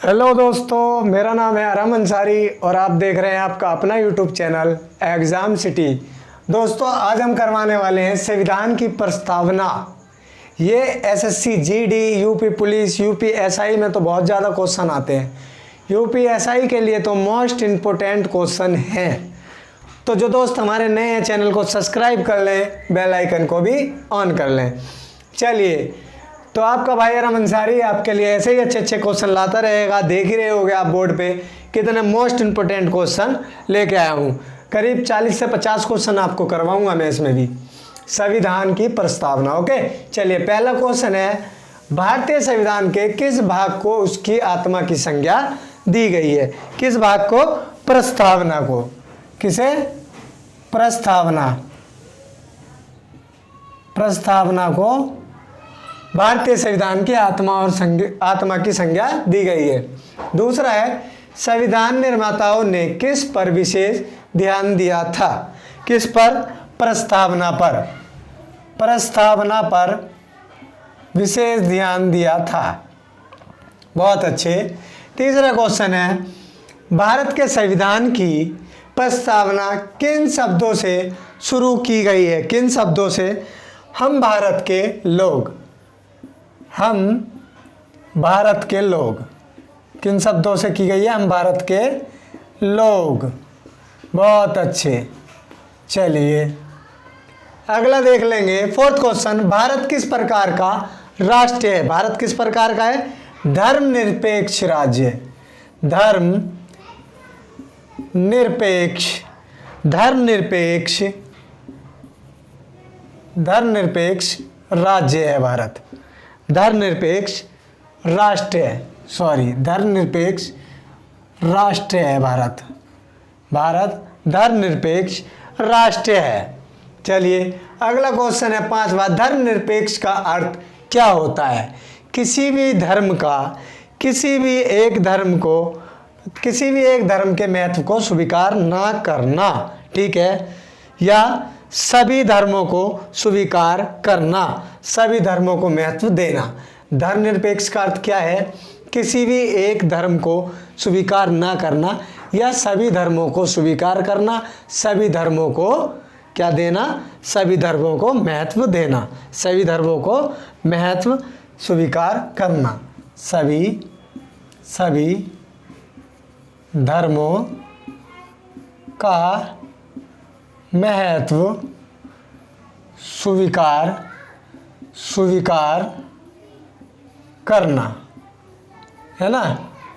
Hello दोस्तों, मेरा नाम है आराम अंसारी और आप देख रहे हैं आपका अपना यूट्यूब चैनल एग्ज़ाम सिटी। दोस्तों, आज हम करवाने वाले हैं संविधान की प्रस्तावना। ये SSC GD, UP police, UP SI में तो बहुत ज़्यादा क्वेश्चन आते हैं। यूपी एसआई के लिए तो मोस्ट इम्पोर्टेंट क्वेश्चन है। तो जो दोस्त हमारे नए हैं चैनल को सब्सक्राइब कर लें, बेल आइकन को भी ऑन कर लें। चलिए, तो आपका भाई आराम अंसारी आपके लिए ऐसे ही अच्छे अच्छे क्वेश्चन लाता रहेगा। देख ही रहे होगे आप बोर्ड पे कितने मोस्ट इंपोर्टेंट क्वेश्चन लेके आया हूँ। करीब 40 से 50 क्वेश्चन आपको करवाऊंगा मैं इसमें भी। संविधान की प्रस्तावना। ओके, चलिए पहला क्वेश्चन है, भारतीय संविधान के किस भाग को उसकी आत्मा की संज्ञा दी गई है? किस भाग को? प्रस्तावना को। किसे? प्रस्तावना। प्रस्तावना को भारतीय संविधान की आत्मा की संज्ञा दी गई है। दूसरा है, संविधान निर्माताओं ने किस पर विशेष ध्यान दिया था? किस पर? प्रस्तावना पर। प्रस्तावना पर विशेष ध्यान दिया था। बहुत अच्छे। तीसरा क्वेश्चन है, भारत के संविधान की प्रस्तावना किन शब्दों से शुरू की गई है? किन शब्दों से? हम भारत के लोग। हम भारत के लोग। किन शब्दों से की गई है? हम भारत के लोग। बहुत अच्छे। चलिए अगला देख लेंगे। फोर्थ क्वेश्चन, भारत किस प्रकार का राष्ट्र है? भारत किस प्रकार का है? धर्मनिरपेक्ष राज्य। धर्म निरपेक्ष। धर्मनिरपेक्ष राज्य है भारत। धर्मनिरपेक्ष राष्ट्र है। धर्मनिरपेक्ष राष्ट्र है भारत। भारत धर्मनिरपेक्ष राष्ट्र है। चलिए अगला क्वेश्चन है, पांचवा, धर्मनिरपेक्ष का अर्थ क्या होता है? किसी भी धर्म के महत्व को स्वीकार ना करना। ठीक है, या सभी धर्मों को स्वीकार करना, सभी धर्मों को महत्व देना। धर्मनिरपेक्ष का अर्थ क्या है? किसी भी एक धर्म को स्वीकार ना करना या सभी धर्मों को स्वीकार करना, सभी धर्मों को क्या देना? सभी धर्मों को महत्व देना, सभी धर्मों को महत्व स्वीकार करना, सभी धर्मों का महत्व स्वीकार करना, है ना।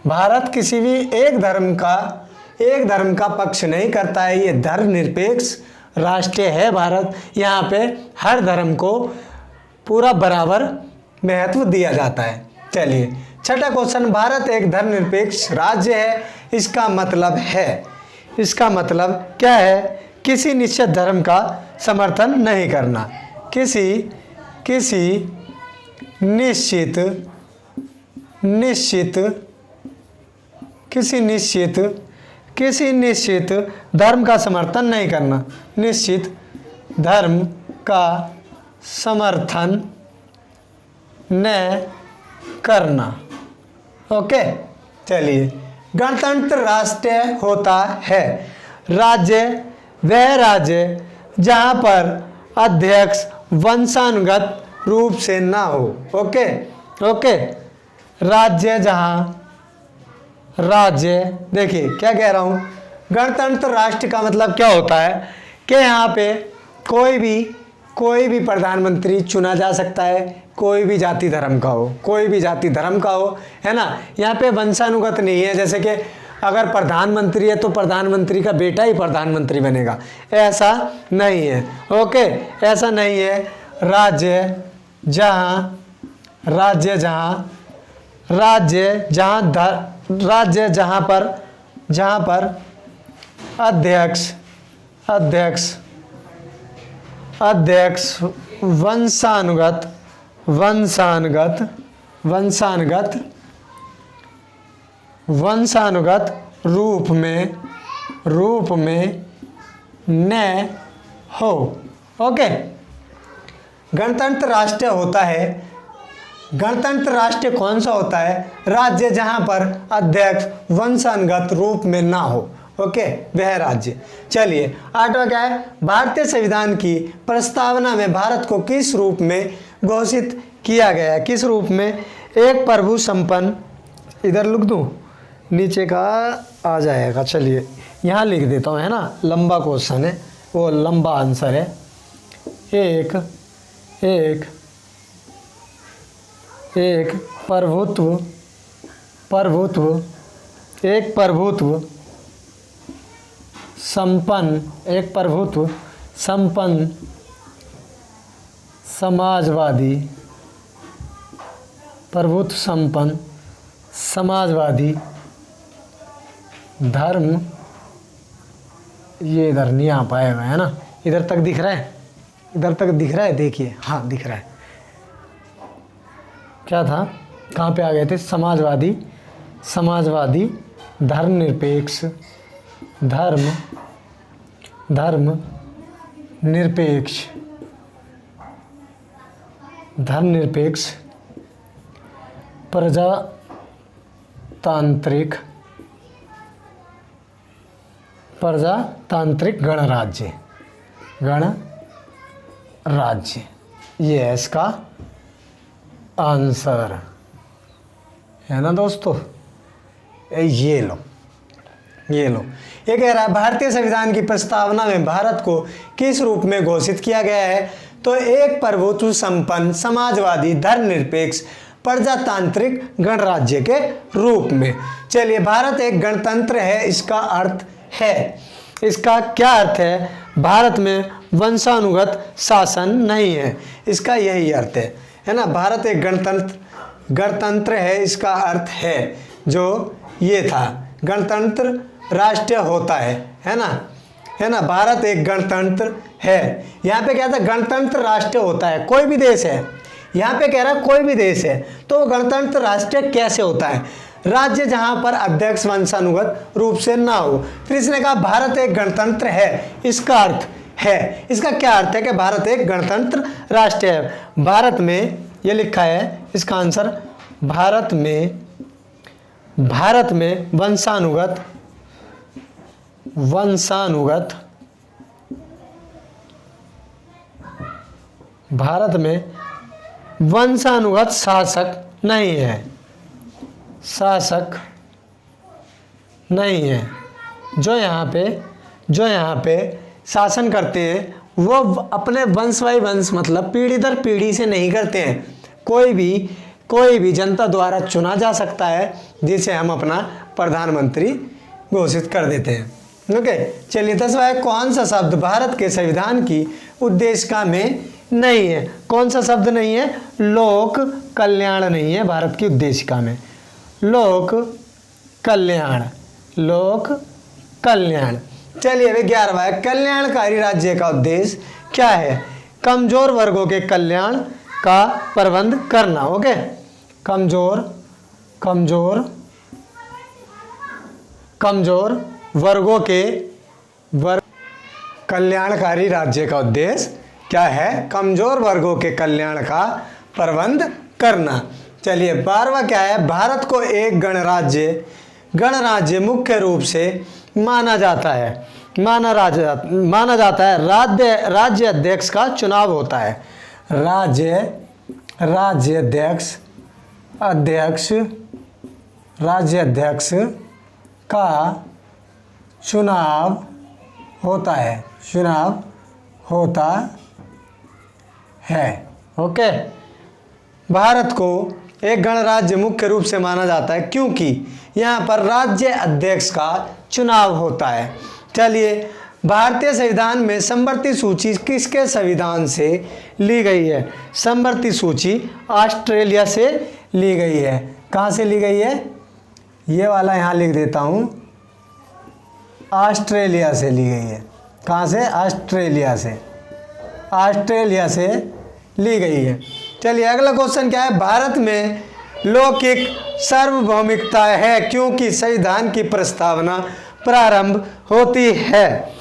भारत किसी भी एक धर्म का पक्ष नहीं करता है। ये धर्मनिरपेक्ष राष्ट्र है भारत। यहाँ पे हर धर्म को पूरा बराबर महत्व दिया जाता है। चलिए छठा क्वेश्चन, भारत एक धर्मनिरपेक्ष राज्य है। इसका मतलब क्या है? किसी निश्चित धर्म का समर्थन नहीं करना। किसी निश्चित धर्म का समर्थन नहीं करना। निश्चित धर्म का समर्थन न करना। ओके, चलिए गणतंत्र राष्ट्र होता है। वह राज्य जहाँ पर अध्यक्ष वंशानुगत रूप से ना हो। ओके, राज्य देखिए क्या कह रहा हूँ। गणतंत्र राष्ट्र का मतलब क्या होता है कि यहाँ पे कोई भी प्रधानमंत्री चुना जा सकता है, कोई भी जाति धर्म का हो, है ना। यहाँ पे वंशानुगत नहीं है, जैसे कि अगर प्रधानमंत्री है तो प्रधानमंत्री का बेटा ही प्रधानमंत्री बनेगा, ऐसा नहीं है। ओके, ऐसा नहीं है। राज्य जहाँ पर अध्यक्ष वंशानुगत रूप में न हो। ओके, गणतंत्र राष्ट्र होता है गणतंत्र राष्ट्र कौन सा होता है? राज्य जहां पर अध्यक्ष वंशानुगत रूप में ना हो, ओके, वह राज्य। चलिए 8वां क्या है? भारतीय संविधान की प्रस्तावना में भारत को किस रूप में घोषित किया गया है? किस रूप में? एक प्रभु संपन्न, इधर लिख दूं, नीचे का आ जाएगा, चलिए यहाँ लिख देता हूँ, है ना, लंबा क्वेश्चन है, वो लंबा आंसर है। एक एक एक प्रभुत्व एक प्रभुत्व संपन्न समाजवादी धर्म, ये इधर नहीं आ पाएगा, है ना, इधर तक दिख रहा है, इधर तक दिख रहा है, देखिए, हाँ दिख रहा है। क्या था, कहाँ पे आ गए थे? समाजवादी धर्मनिरपेक्ष प्रजातांत्रिक गणराज्य, ये है इसका आंसर, है ना दोस्तों। ये लो, ये कह रहा है भारतीय संविधान की प्रस्तावना में भारत को किस रूप में घोषित किया गया है? तो एक प्रभुत्व संपन्न समाजवादी धर्मनिरपेक्ष प्रजातांत्रिक गणराज्य के रूप में। चलिए, भारत एक गणतंत्र है, इसका अर्थ है, इसका क्या अर्थ है? भारत में वंशानुगत शासन नहीं है, इसका यही अर्थ है ना। भारत एक गणतंत्र है, इसका अर्थ है जो ये था, गणतंत्र राष्ट्र होता है ना। भारत एक गणतंत्र है, यहाँ पे क्या था? गणतंत्र राष्ट्र होता है, कोई भी देश है, यहाँ पे कह रहा है कोई भी देश है, तो गणतंत्र राष्ट्र कैसे होता है? राज्य जहां पर अध्यक्ष वंशानुगत रूप से ना हो। फिर इसने कहा भारत एक गणतंत्र है, इसका अर्थ है, इसका क्या अर्थ है कि भारत एक गणतंत्र राष्ट्र है। भारत में ये लिखा है, इसका आंसर भारत में वंशानुगत शासक नहीं है, जो यहाँ पे शासन करते हैं वो अपने वंश बाई वंश, मतलब पीढ़ी दर पीढ़ी से नहीं करते हैं। कोई भी जनता द्वारा चुना जा सकता है, जिसे हम अपना प्रधानमंत्री घोषित कर देते हैं। ओके, चलिए 10वां है, कौन सा शब्द भारत के संविधान की उद्देशिका में नहीं है? कौन सा शब्द नहीं है? लोक कल्याण नहीं है भारत की उद्देशिका में। लोक कल्याण। चलिए अभी 11वां है, कल्याणकारी राज्य का उद्देश्य क्या है? कमजोर वर्गों के कल्याण का प्रबंध करना। ओके, कमजोर वर्गों के कल्याणकारी राज्य का उद्देश्य क्या है? कमजोर वर्गों के कल्याण का प्रबंध करना। चलिए 12वां क्या है? भारत को एक गणराज्य मुख्य रूप से माना जाता है। राज्य अध्यक्ष का चुनाव होता है। राज्य अध्यक्ष का चुनाव होता है। ओके, भारत को एक गणराज्य मुख्य रूप से माना जाता है क्योंकि यहाँ पर राज्य अध्यक्ष का चुनाव होता है। चलिए, भारतीय संविधान में समवर्ती सूची किसके संविधान से ली गई है? समवर्ती सूची ऑस्ट्रेलिया से ली गई है। कहाँ से ली गई है? ये वाला यहाँ लिख देता हूँ, ऑस्ट्रेलिया से ली गई है। कहाँ से? ऑस्ट्रेलिया से ली गई है। चलिए अगला क्वेश्चन क्या है? भारत में लौकिक सार्वभौमिकता है क्योंकि संविधान की प्रस्तावना प्रारंभ होती है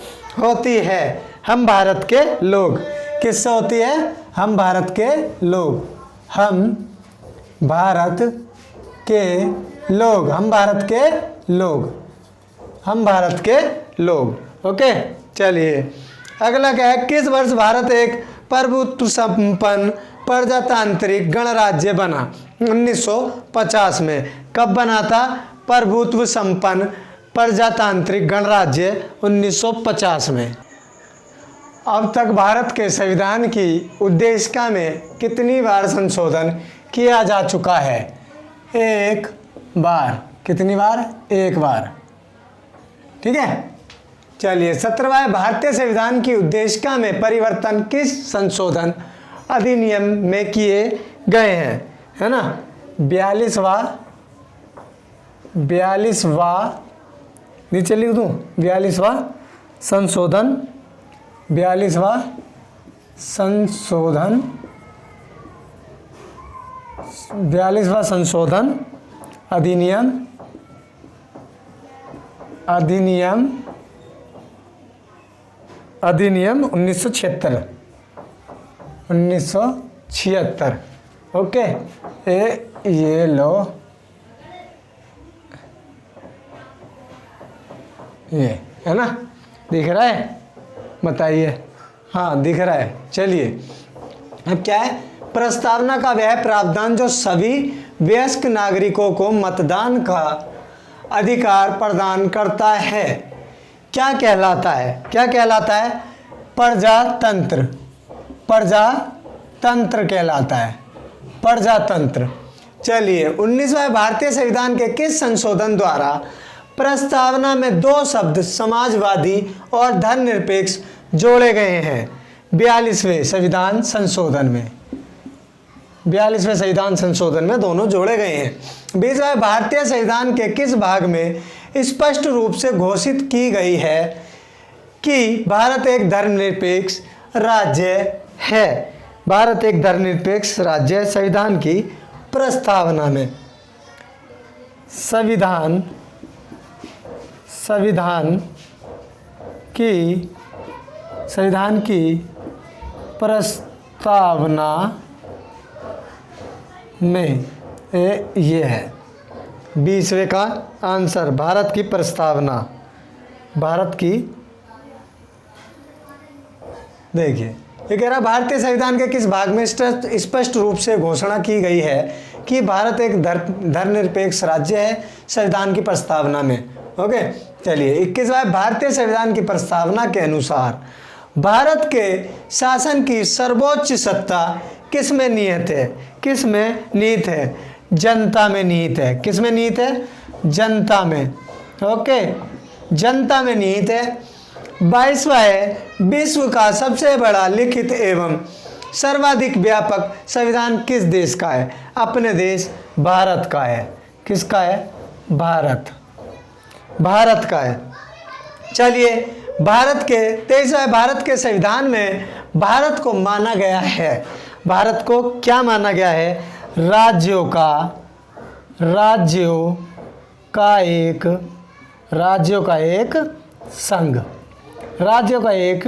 हम भारत के लोग। किससे होती है? हम भारत के लोग। हम भारत के लोग, हम भारत के लोग, हम भारत के लोग। ओके, चलिए अगला क्या है, किस वर्ष भारत एक प्रभुत्व संपन्न प्रजातांत्रिक गणराज्य बना? 1950 में। कब बना था प्रभुत्व संपन्न प्रजातांत्रिक गणराज्य? 1950 में। अब तक भारत के संविधान की उद्देशिका में कितनी बार संशोधन किया जा चुका है? एक बार। कितनी बार? एक बार। ठीक है, चलिए 17वां भारतीय संविधान की उद्देशिका में परिवर्तन किस संशोधन अधिनियम में किए गए हैं? है ना, 42वां नीचे लिख दूं, 42वां संशोधन, 42वां संशोधन, 42वां संशोधन अधिनियम 1976। ओके, ये लो, ये है ना, दिख रहा है? बताइए। हाँ दिख रहा है। चलिए अब क्या है, प्रस्तावना का वह प्रावधान जो सभी वयस्क नागरिकों को मतदान का अधिकार प्रदान करता है, क्या कहलाता है? क्या कहलाता है? प्रजातंत्र। प्रजातंत्र कहलाता है, प्रजातंत्र। चलिए 19वां भारतीय संविधान के किस संशोधन द्वारा प्रस्तावना में 2 शब्द समाजवादी और धर्मनिरपेक्ष जोड़े गए हैं? 42वें संविधान संशोधन में। 42वें संविधान संशोधन में दोनों जोड़े गए हैं। 20वें भारतीय संविधान के किस भाग में स्पष्ट रूप से घोषित की गई है कि भारत एक धर्मनिरपेक्ष राज्य है? भारत एक धर्मनिरपेक्ष राज्य है। संविधान की प्रस्तावना में, संविधान की प्रस्तावना में ये है 20वें का आंसर, भारत की प्रस्तावना। भारत की, देखिए ये कह रहा भारतीय संविधान के किस भाग में स्पष्ट रूप से घोषणा की गई है कि भारत एक धर्मनिरपेक्ष राज्य है? संविधान की प्रस्तावना में। ओके, चलिए 21वां भारतीय संविधान की प्रस्तावना के अनुसार भारत के शासन की सर्वोच्च सत्ता किस में निहित है? किस में निहित है? जनता में निहित है। किस में निहित है? जनता में। ओके, जनता में निहित है। 22वां है, विश्व का सबसे बड़ा लिखित एवं सर्वाधिक व्यापक संविधान किस देश का है? अपने देश भारत का है। किसका है? भारत का है। चलिए भारत के संविधान में भारत को माना गया है, भारत को क्या माना गया है? राज्यों का एक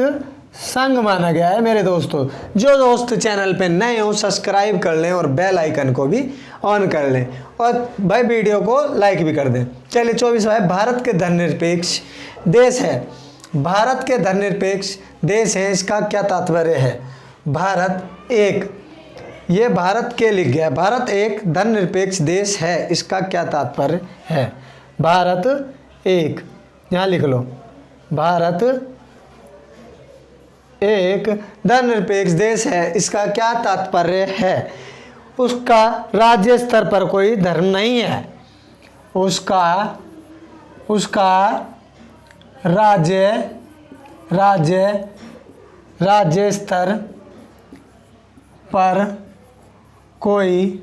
संघ माना गया है। मेरे दोस्तों, जो दोस्त चैनल पे नए हो सब्सक्राइब कर लें और बेल आइकन को भी ऑन कर लें, और भाई वीडियो को लाइक भी कर दें। चलिए 24वां है, भारत के धर्मनिरपेक्ष देश है। भारत के धर्मनिरपेक्ष देश है, इसका क्या तात्पर्य है? भारत एक, ये भारत के लिख गया, भारत एक धर्मनिरपेक्ष देश है, इसका क्या तात्पर्य है? भारत एक, यहाँ लिख लो, भारत एक धर्मनिरपेक्ष देश है, इसका क्या तात्पर्य है? उसका राज्य स्तर पर कोई धर्म नहीं है, उसका राज्य स्तर पर कोई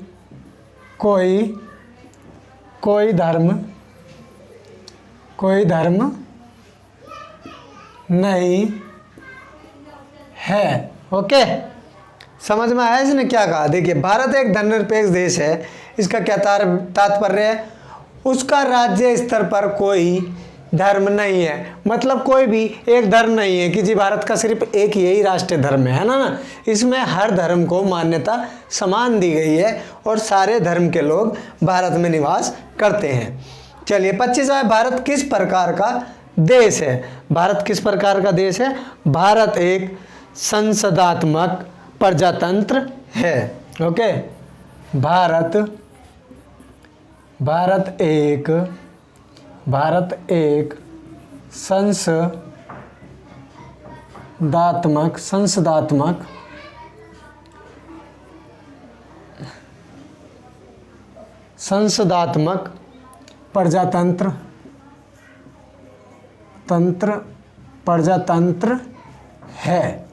धर्म नहीं है। ओके, समझ में आया इसने क्या कहा? देखिए भारत एक धर्मनिरपेक्ष देश है, इसका क्या तात्पर्य है? उसका राज्य स्तर पर कोई धर्म नहीं है, मतलब कोई भी एक धर्म नहीं है कि जी भारत का सिर्फ एक यही राष्ट्रीय धर्म है ना। इसमें हर धर्म को मान्यता समान दी गई है और सारे धर्म के लोग भारत में निवास करते हैं। चलिए 25 है, भारत किस प्रकार का देश है? भारत किस प्रकार का देश है? भारत एक संसदात्मक प्रजातंत्र है। ओके, भारत एक संसदात्मक प्रजातंत्र है।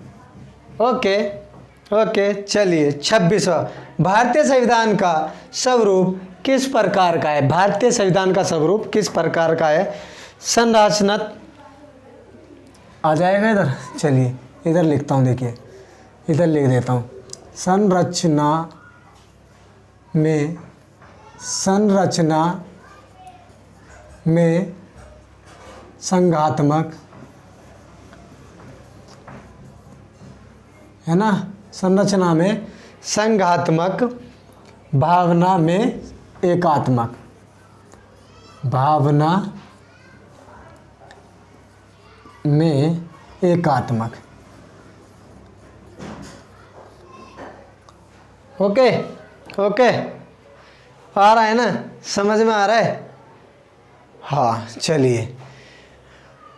ओके चलिए 26वां, भारतीय संविधान का स्वरूप किस प्रकार का है? भारतीय संविधान का स्वरूप किस प्रकार का है? संरचनात्मक आ जाएगा इधर, चलिए इधर लिखता हूँ, देखिए इधर लिख देता हूँ। संरचना में संघात्मक है ना, संरचना में संघात्मक, भावना में एकात्मक, भावना में एकात्मक। ओके आ रहा है ना, समझ में आ रहा है? हाँ चलिए,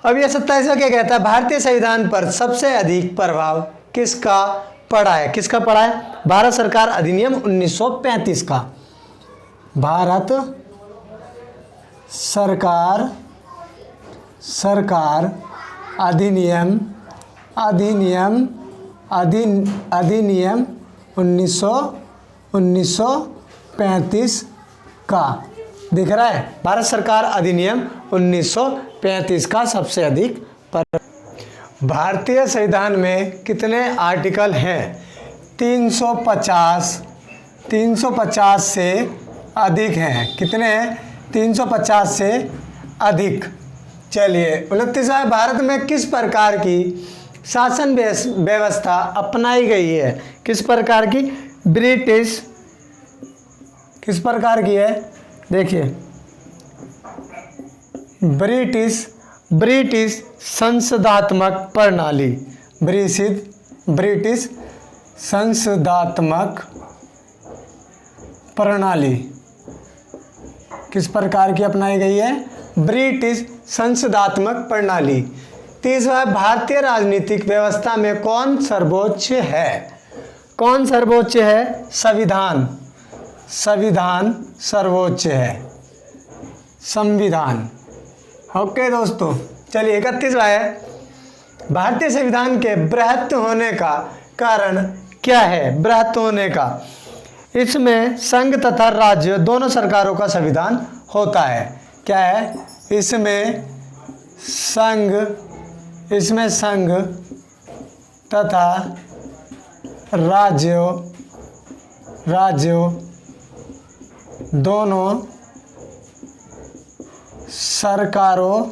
अब ये 27वां क्या कहता है? भारतीय संविधान पर सबसे अधिक प्रभाव किसका पड़ा है? किसका पड़ा है? भारत सरकार अधिनियम 1935 का। भारत सरकार अधिनियम 1935 का, दिख रहा है? भारत सरकार अधिनियम 1935 का सबसे अधिक भारतीय संविधान में कितने आर्टिकल हैं? 350 से अधिक हैं। कितने हैं? 350 से अधिक। चलिए 29वां, भारत में किस प्रकार की शासन व्यवस्था अपनाई गई है? किस प्रकार की? किस प्रकार की है? देखिए, ब्रिटिश संसदात्मक प्रणाली, ब्रिटिश संसदात्मक प्रणाली किस प्रकार की अपनाई गई है? ब्रिटिश संसदात्मक प्रणाली। 30वां, भारतीय राजनीतिक व्यवस्था में कौन सर्वोच्च है? कौन सर्वोच्च है? संविधान सर्वोच्च है, संविधान। ओके दोस्तों, चलिए 31वां है, भारतीय संविधान के बृहत होने का कारण क्या है? बृहत होने का, इसमें संघ तथा राज्य दोनों सरकारों का संविधान होता है। क्या है? इसमें संघ तथा राज्यों दोनों सरकारों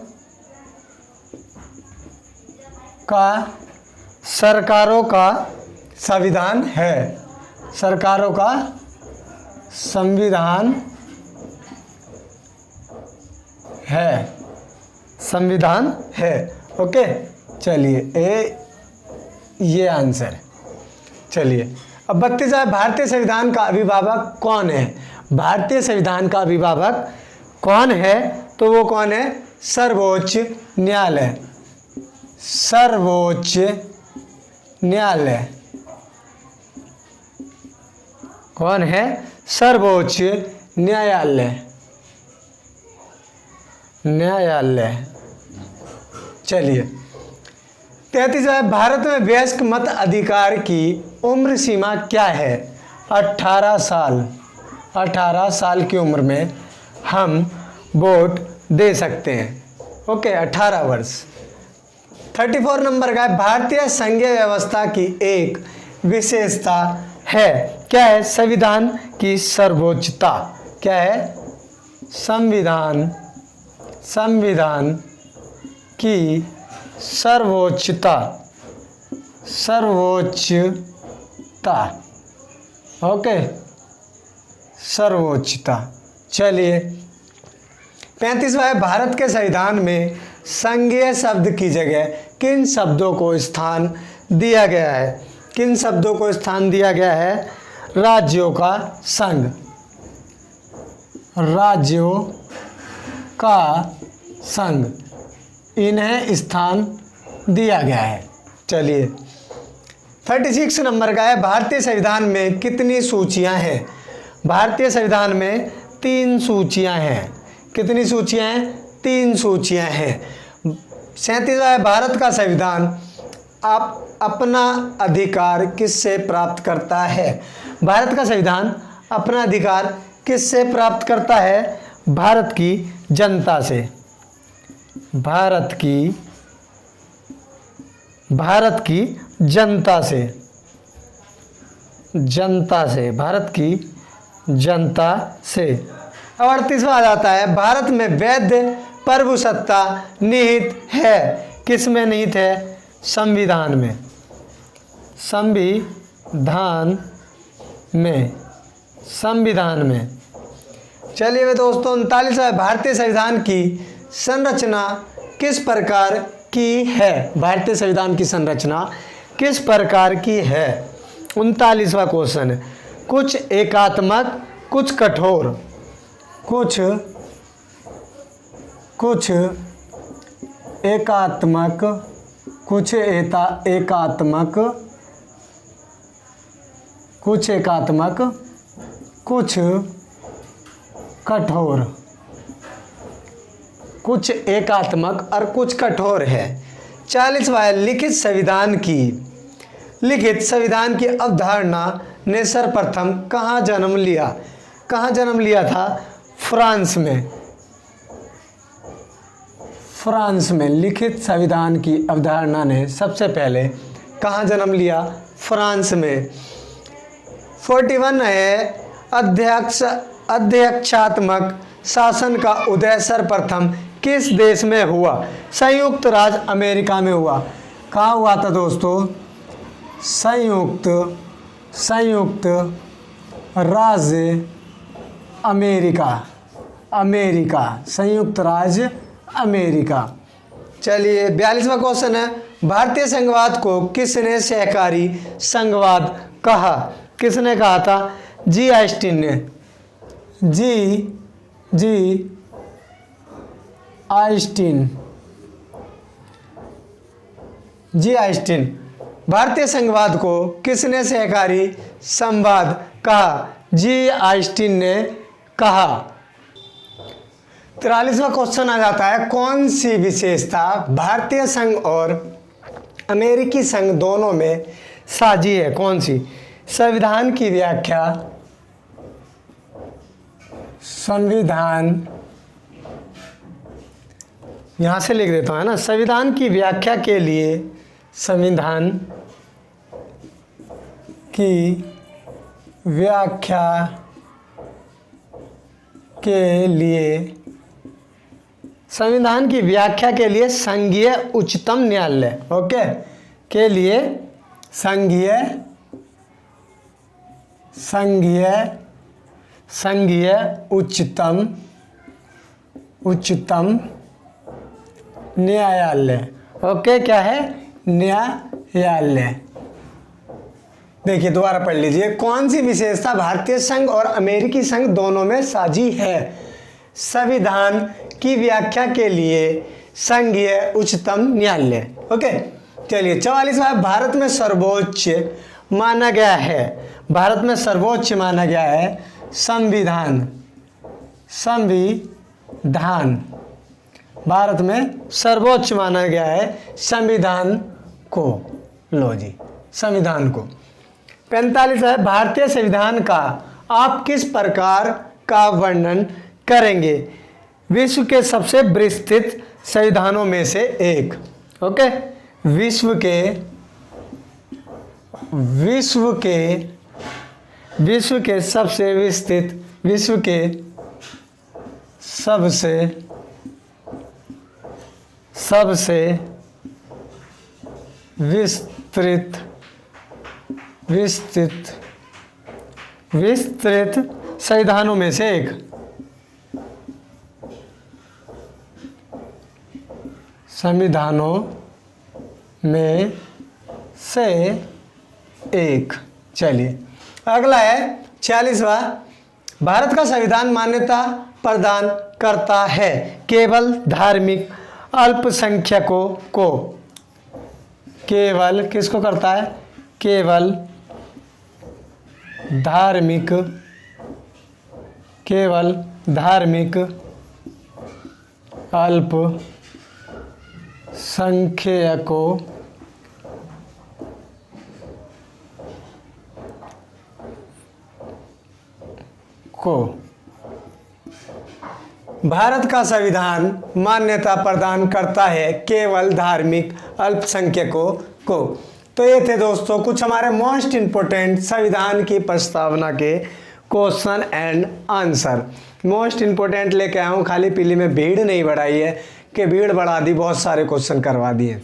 का संविधान है। सरकारों का संविधान है। ओके, चलिए ये आंसर। चलिए अब 32वां, भारतीय संविधान का अभिभावक कौन है? भारतीय संविधान का अभिभावक कौन है? तो वो कौन है? सर्वोच्च न्यायालय। सर्वोच्च न्यायालय कौन है? सर्वोच्च न्यायालय। चलिए 33वां, भारत में वयस्क मत अधिकार की उम्र सीमा क्या है? 18 साल। 18 साल की उम्र में हम वोट दे सकते हैं। ओके, 18 वर्ष। 34 नंबर का है, भारतीय संघीय व्यवस्था की एक विशेषता है। क्या है? संविधान की सर्वोच्चता। क्या है? संविधान की सर्वोच्चता, सर्वोच्चता, ओके, सर्वोच्चता। चलिए 35वां है, भारत के संविधान में संघीय शब्द की जगह किन शब्दों को स्थान दिया गया है? किन शब्दों को स्थान दिया गया है? राज्यों का संघ, राज्यों का संघ, इन्हें स्थान दिया गया है। चलिए 36 नंबर का है, भारतीय संविधान में कितनी सूचियां हैं? भारतीय संविधान में 3 सूचियां हैं। कितनी सूचियां हैं? 3 सूचियां हैं। 37वां है, भारत का संविधान अपना अधिकार किससे प्राप्त करता है? भारत का संविधान अपना अधिकार किससे प्राप्त करता है? भारत की जनता से, भारत की जनता से, जनता से, भारत की जनता से। 38वां आ जाता है, भारत में वैध प्रभुसत्ता निहित है। किस में निहित है? संविधान में, संविधान में, संविधान में। चलिए वे दोस्तों 39वां, भारतीय संविधान की संरचना किस प्रकार की है? भारतीय संविधान की संरचना किस प्रकार की है? 39वां क्वेश्चन है, कुछ एकात्मक, कुछ कठोर, कुछ एकात्मक, कुछ एकात्मक, कुछ एकात्मक, कुछ कठोर, कुछ एकात्मक और कुछ कठोर है। 40वां है, लिखित संविधान की अवधारणा ने सर्वप्रथम कहाँ जन्म लिया? कहाँ जन्म लिया था? फ्रांस में, फ्रांस में लिखित संविधान की अवधारणा ने सबसे पहले कहाँ जन्म लिया? फ्रांस में। 41 है, अध्यक्षात्मक शासन का उदय सर्वप्रथम किस देश में हुआ? संयुक्त राज्य अमेरिका में हुआ। कहाँ हुआ था दोस्तों? संयुक्त राज्य अमेरिका, संयुक्त राज्य अमेरिका। चलिए 42वां क्वेश्चन है, भारतीय संघवाद को किसने सहकारी संघवाद कहा? किसने कहा था? जी ऑस्टिन ने, जी ऑस्टिन। भारतीय संघवाद को किसने सहकारी संवाद कहा? जी ऑस्टिन ने कहा। 43वां क्वेश्चन आ जाता है, कौन सी विशेषता भारतीय संघ और अमेरिकी संघ दोनों में साझी है? कौन सी? संविधान की व्याख्या, संविधान, यहां से लिख देता हूं, है ना, संविधान की व्याख्या के लिए, संविधान की व्याख्या के लिए, संविधान की व्याख्या के लिए संघीय उच्चतम न्यायालय, ओके, के लिए संघीय उच्चतम न्यायालय, ओके, क्या है? न्यायालय। देखिए दोबारा पढ़ लीजिए, कौन सी विशेषता भारतीय संघ और अमेरिकी संघ दोनों में साझी है? संविधान की व्याख्या के लिए संघीय उच्चतम न्यायालय, ओके। चलिए 44वां, भारत में सर्वोच्च माना गया है, भारत में सर्वोच्च माना गया है संविधान, भारत में सर्वोच्च माना गया है संविधान को, लो जी, संविधान को। 45 है, भारतीय संविधान का आप किस प्रकार का वर्णन करेंगे? विश्व के सबसे विस्तृत संविधानों में से एक, ओके, विश्व के सबसे विस्तृत, विश्व के सबसे विस्तृत संविधानों में से एक। संविधानों में से एक। चलिए अगला है 46वां। भारत का संविधान मान्यता प्रदान करता है केवल धार्मिक अल्पसंख्यकों को। केवल किसको करता है? केवल धार्मिक अल्पसंख्यकों को। भारत का संविधान मान्यता प्रदान करता है केवल धार्मिक अल्पसंख्यकों को। तो ये थे दोस्तों कुछ हमारे मोस्ट इम्पोर्टेंट संविधान की प्रस्तावना के question and answer. Most important लेके आया हूँ, खाली पीली में भीड़ नहीं बढ़ाई है कि भीड़ बढ़ा दी, बहुत सारे क्वेश्चन करवा दिए।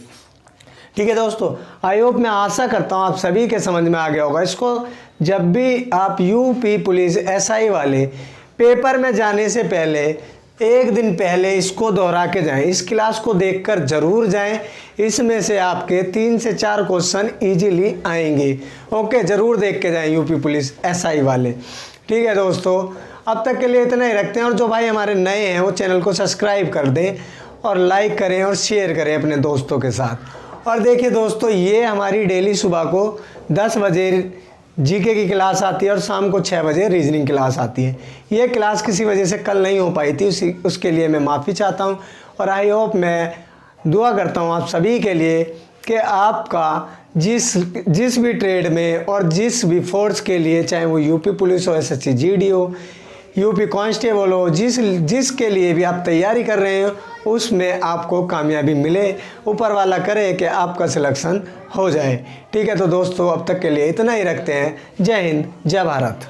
ठीक है दोस्तों, आई होप, मैं आशा करता हूँ आप सभी के समझ में आ गया होगा। इसको जब भी आप यूपी पुलिस एसआई वाले पेपर में जाने से पहले एक दिन पहले इसको दोहरा के जाएं, इस क्लास को देखकर ज़रूर जाएं। इसमें से आपके 3 से 4 क्वेश्चन इजीली आएंगे। ओके, ज़रूर देख के जाएं यूपी पुलिस एसआई वाले। ठीक है दोस्तों, अब तक के लिए इतना ही रखते हैं। और जो भाई हमारे नए हैं वो चैनल को सब्सक्राइब कर दें और लाइक करें और शेयर करें अपने दोस्तों के साथ। और देखिए दोस्तों, ये हमारी डेली सुबह को 10 बजे जीके की क्लास आती है और शाम को 6 बजे रीजनिंग क्लास आती है। ये क्लास किसी वजह से कल नहीं हो पाई थी, उसके लिए मैं माफ़ी चाहता हूँ। और आई होप, मैं दुआ करता हूँ आप सभी के लिए कि आपका जिस भी ट्रेड में और जिस भी फोर्स के लिए, चाहे वो यूपी पुलिस हो, एसएससी जीडी हो, यूपी कांस्टेबल हो, जिसके लिए भी आप तैयारी कर रहे हैं उसमें आपको कामयाबी मिले, ऊपर वाला करे कि आपका सिलेक्शन हो जाए। ठीक है, तो दोस्तों अब तक के लिए इतना ही रखते हैं। जय हिंद, जय भारत।